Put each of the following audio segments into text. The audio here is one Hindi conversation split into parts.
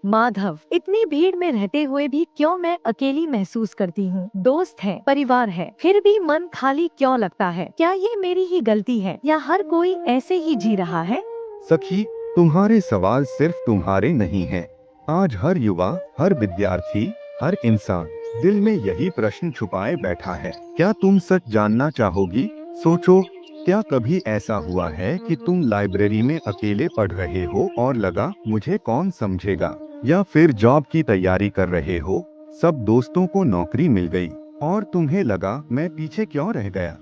माधव, इतनी भीड़ में रहते हुए भी क्यों मैं अकेली महसूस करती हूँ? दोस्त है, परिवार है, फिर भी मन खाली क्यों लगता है? क्या ये मेरी ही गलती है या हर कोई ऐसे ही जी रहा है? सखी, तुम्हारे सवाल सिर्फ तुम्हारे नहीं हैं। आज हर युवा, हर विद्यार्थी, हर इंसान दिल में यही प्रश्न छुपाए बैठा है। क्या तुम सच जानना चाहोगी? सोचो, क्या कभी ऐसा हुआ है कि तुम लाइब्रेरी में अकेले पढ़ रहे हो और लगा मुझे कौन समझेगा? या फिर जॉब की तैयारी कर रहे हो, सब दोस्तों को नौकरी मिल गई और तुम्हें लगा मैं पीछे क्यों रह गया?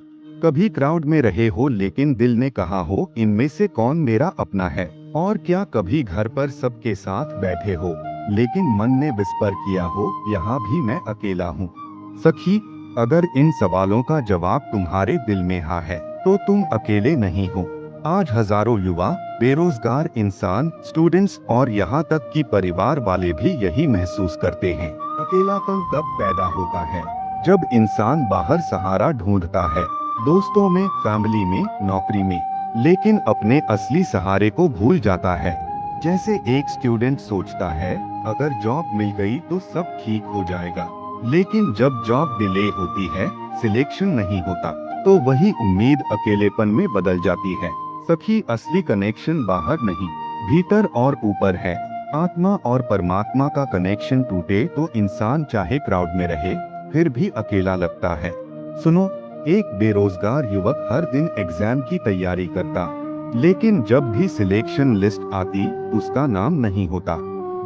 कभी क्राउड में रहे हो लेकिन दिल ने कहा हो इनमें से कौन मेरा अपना है? और क्या कभी घर पर सबके साथ बैठे हो लेकिन मन ने विस्पर किया हो यहाँ भी मैं अकेला हूँ? सखी, अगर इन सवालों का जवाब तुम्हारे दिल में हाँ है तो तुम अकेले नहीं हो। आज हजारों युवा, बेरोजगार इंसान, स्टूडेंट्स और यहाँ तक कि परिवार वाले भी यही महसूस करते हैं। अकेलापन तब पैदा होता है जब इंसान बाहर सहारा ढूंढता है, दोस्तों में, फैमिली में, नौकरी में, लेकिन अपने असली सहारे को भूल जाता है। जैसे एक स्टूडेंट सोचता है अगर जॉब मिल गई तो सब ठीक हो जाएगा, लेकिन जब जॉब डिले होती है, सिलेक्शन नहीं होता, तो वही उम्मीद अकेलेपन में बदल जाती है। सखी, असली कनेक्शन बाहर नहीं, भीतर और ऊपर है। आत्मा और परमात्मा का कनेक्शन टूटे तो इंसान चाहे क्राउड में रहे फिर भी अकेला लगता है। सुनो, एक बेरोजगार युवक हर दिन एग्जाम की तैयारी करता, लेकिन जब भी सिलेक्शन लिस्ट आती उसका नाम नहीं होता।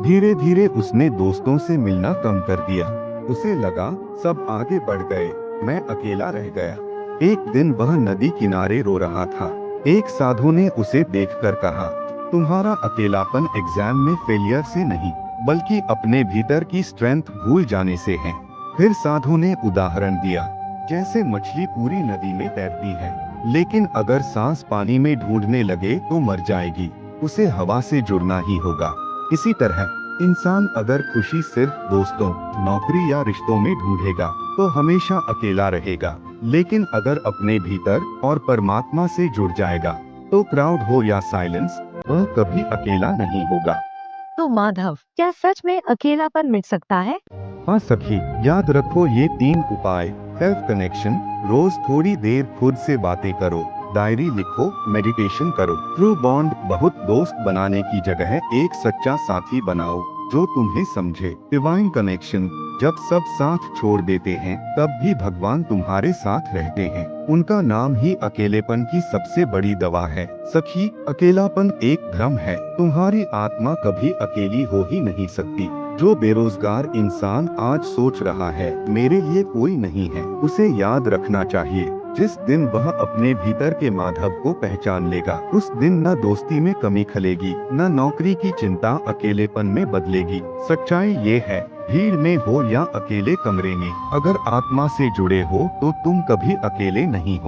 धीरे धीरे उसने दोस्तों से मिलना कम कर दिया। उसे लगा सब आगे बढ़ गए, मैं अकेला रह गया। एक दिन वह नदी किनारे रो रहा था। एक साधु ने उसे देखकर कहा, तुम्हारा अकेलापन एग्जाम में फेलियर से नहीं बल्कि अपने भीतर की स्ट्रेंथ भूल जाने से है। फिर साधु ने उदाहरण दिया, जैसे मछली पूरी नदी में तैरती है, लेकिन अगर सांस पानी में ढूंढने लगे तो मर जाएगी, उसे हवा से जुड़ना ही होगा। इसी तरह इंसान अगर खुशी सिर्फ दोस्तों, नौकरी या रिश्तों में ढूंढेगा तो हमेशा अकेला रहेगा, लेकिन अगर अपने भीतर और परमात्मा से जुड़ जाएगा तो क्राउड हो या साइलेंस, वह कभी अकेला नहीं होगा। तो माधव, क्या सच में अकेलापन मिट सकता है? हाँ सखी, याद रखो ये 3 उपाय। सेल्फ कनेक्शन, रोज थोड़ी देर खुद से बातें करो, डायरी लिखो, मेडिटेशन करो। ट्रू बॉन्ड, बहुत दोस्त बनाने की जगह एक सच्चा साथी बनाओ जो तुम्हें समझे। डिवाइन कनेक्शन, जब सब साथ छोड़ देते हैं तब भी भगवान तुम्हारे साथ रहते हैं। उनका नाम ही अकेलेपन की सबसे बड़ी दवा है। सखी, अकेलापन एक भ्रम है, तुम्हारी आत्मा कभी अकेली हो ही नहीं सकती। जो बेरोजगार इंसान आज सोच रहा है मेरे लिए कोई नहीं है, उसे याद रखना चाहिए, जिस दिन वह अपने भीतर के माधव को पहचान लेगा उस दिन न दोस्ती में कमी खलेगी, न नौकरी की चिंता अकेलेपन में बदलेगी। सच्चाई ये है, भीड़ में हो या अकेले कमरे में, अगर आत्मा से जुड़े हो तो तुम कभी अकेले नहीं हो।